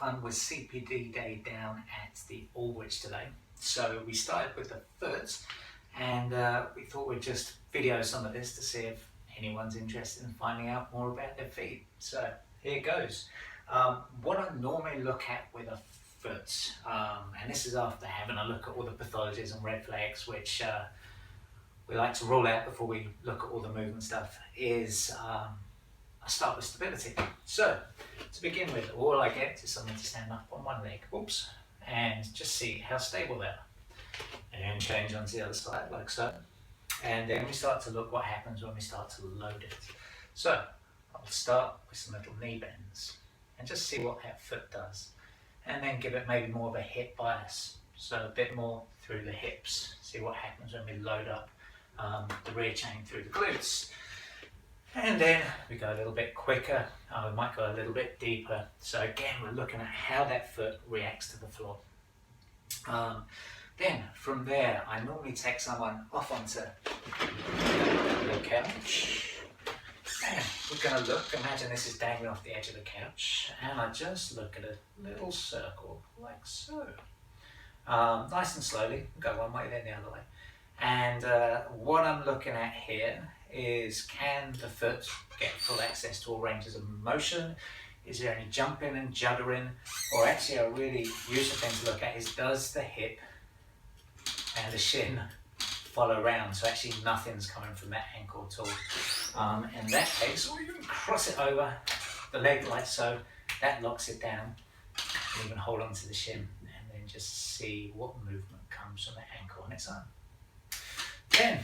fun with CPD day down at the Aldwych today. So we started with the foot, and we thought we'd just video some of this to see if anyone's interested in finding out more about their feet. So here goes. What I normally look at with a foot, and this is after having a look at all the pathologies and red flags, which we like to rule out before we look at all the movement stuff, is I start with stability. So to begin with, all I get is someone to stand up on one leg, oops, and just see how stable they are. And then change onto the other side like so. And then we start to look what happens when we start to load it. So I'll start with some little knee bends and just see what that foot does. And then give it maybe more of a hip bias. So a bit more through the hips. See what happens when we load up the rear chain through the glutes. And then we go a little bit quicker, we might go a little bit deeper. So again, we're looking at how that foot reacts to the floor. Then from there, I normally take someone off onto the couch. And we're going to look, imagine this is dangling off the edge of the couch, and I just look at a little circle like so. Nice and slowly, go one way then the other way. And what I'm looking at here is, can the foot get full access to all ranges of motion? Is there any jumping and juddering? Or actually a really useful thing to look at is, does the hip and the shin follow around? So actually nothing's coming from that ankle at all. In that case, or you can cross it over the leg like so, that locks it down. You can hold on to the shin and then just see what movement comes from that ankle on its own. Then,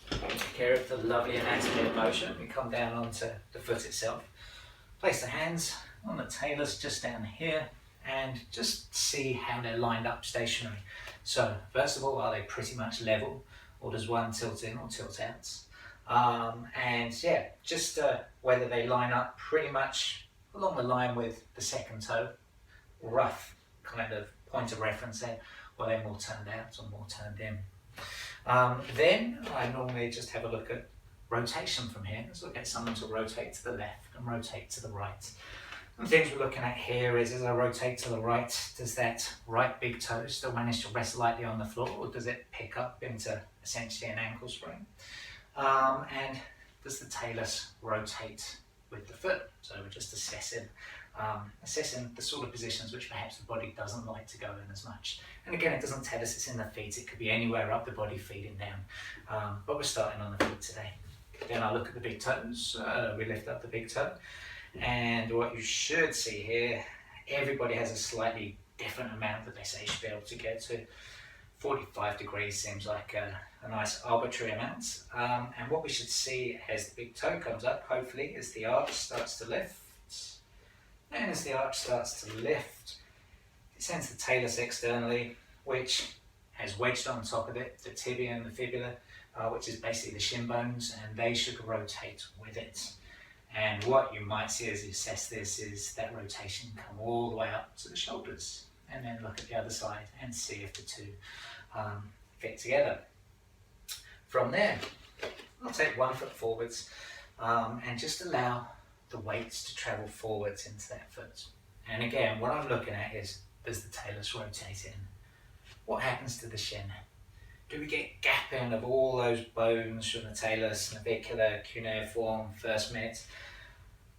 take care of the lovely anatomy of motion. We come down onto the foot itself. Place the hands on the talus just down here and just see how they're lined up stationary. So, first of all, are they pretty much level, or does one tilt in or tilt out? And yeah, just whether they line up pretty much along the line with the second toe, rough kind of point of reference there, or they're more turned out or more turned in. Then I normally just have a look at rotation from here. So I'll get someone to rotate to the left and rotate to the right. And things we're looking at here is, as I rotate to the right, does that right big toe still manage to rest lightly on the floor, or does it pick up into essentially an ankle sprain? And does the talus rotate with the foot? So we're just assessing the sort of positions which perhaps the body doesn't like to go in as much. And again, it doesn't tell us it's in the feet, it could be anywhere up the body feeding down. But we're starting on the feet today. Then I look at the big toes, we lift up the big toe. And what you should see here, everybody has a slightly different amount that they say you should be able to get to. 45 degrees seems like a nice arbitrary amount. And what we should see as the big toe comes up, hopefully, is the arch starts to lift. And as the arch starts to lift, it sends the talus externally, which has wedged on top of it the tibia and the fibula, which is basically the shin bones, and they should rotate with it. And what you might see as you assess this is that rotation come all the way up to the shoulders, and then look at the other side and see if the two fit together. From there, I'll take 1 foot forwards and just allow the weights to travel forwards into that foot. And again, what I'm looking at is, does the talus rotate in? What happens to the shin? Do we get gapping of all those bones from the talus, navicular, cuneiform, first mitt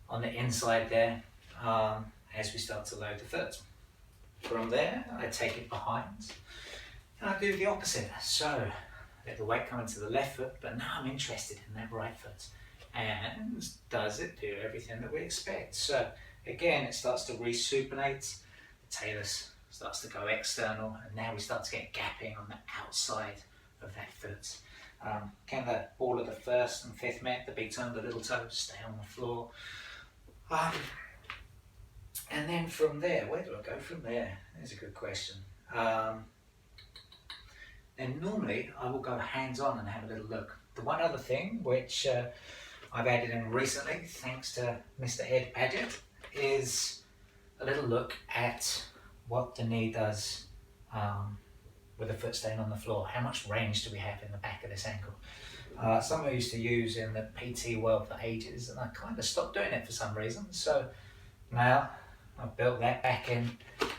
on the inside there as we start to load the foot? From there, I take it behind and I do the opposite. So let the weight come into the left foot, but now I'm interested in that right foot. And does it do everything that we expect? So again, it starts to resupinate, the talus starts to go external, and now we start to get gapping on the outside of that foot. Can the ball of the first and fifth mitt, the big toe and the little toe, stay on the floor? And then from there, where do I go from there? That's a good question. Then normally I will go hands-on and have a little look. The one other thing which I've added in recently, thanks to Mr. Ed Paget, is a little look at what the knee does with the foot staying on the floor. How much range do we have in the back of this ankle? Something I used to use in the PT world for ages, and I kind of stopped doing it for some reason. So now I've built that back in,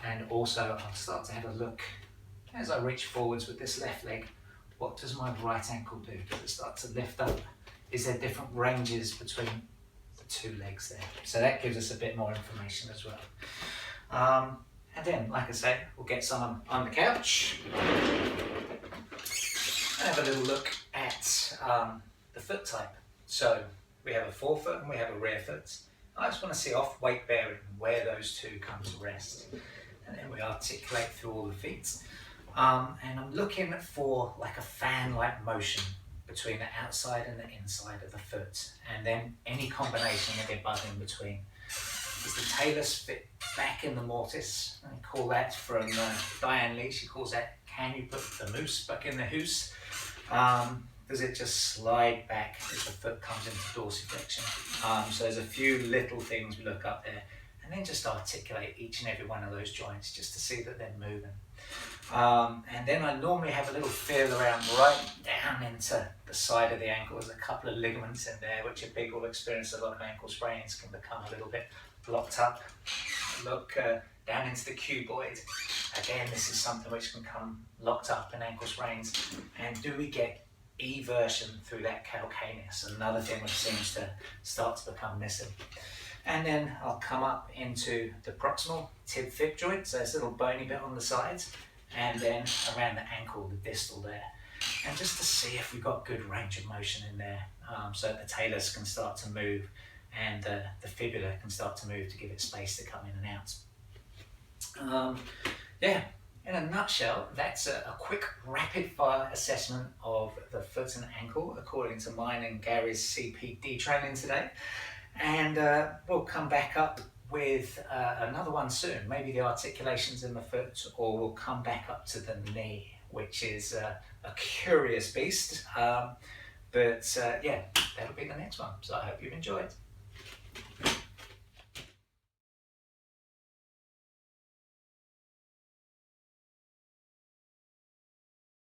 and also I'll start to have a look as I reach forwards with this left leg. What does my right ankle do? Does it start to lift up? Is there different ranges between the two legs there? So that gives us a bit more information as well. And then, like I say, we'll get someone on the couch and have a little look at the foot type. So we have a forefoot and we have a rear foot. I just want to see off weight bearing where those two come to rest. And then we articulate through all the feet. And I'm looking for like a fan-like motion between the outside and the inside of the foot. And then any combination of the above in between. Does the talus fit back in the mortise? I call that from Diane Lee. She calls that, can you put the moose back in the hoose? Does it just slide back as the foot comes into dorsiflexion? So there's a few little things we look up there, and then just articulate each and every one of those joints just to see that they're moving. And then I normally have a little feel around right down into the side of the ankle. There's a couple of ligaments in there which are big, will experience a lot of ankle sprains, can become a little bit locked up. Look down into the cuboid. Again, this is something which can come locked up in ankle sprains. And do we get eversion through that calcaneus? Another thing which seems to start to become missing. And then I'll come up into the proximal tib-fib joint, so this little bony bit on the sides, and then around the ankle, the distal there. And just to see if we've got good range of motion in there, so that the talus can start to move and the fibula can start to move to give it space to come in and out. Yeah, in a nutshell, that's a quick rapid fire assessment of the foot and ankle according to mine and Gary's CPD training today. And we'll come back up with another one soon, maybe the articulations in the foot, or we'll come back up to the knee, which is a curious beast. But yeah, that'll be the next one. So I hope you've enjoyed.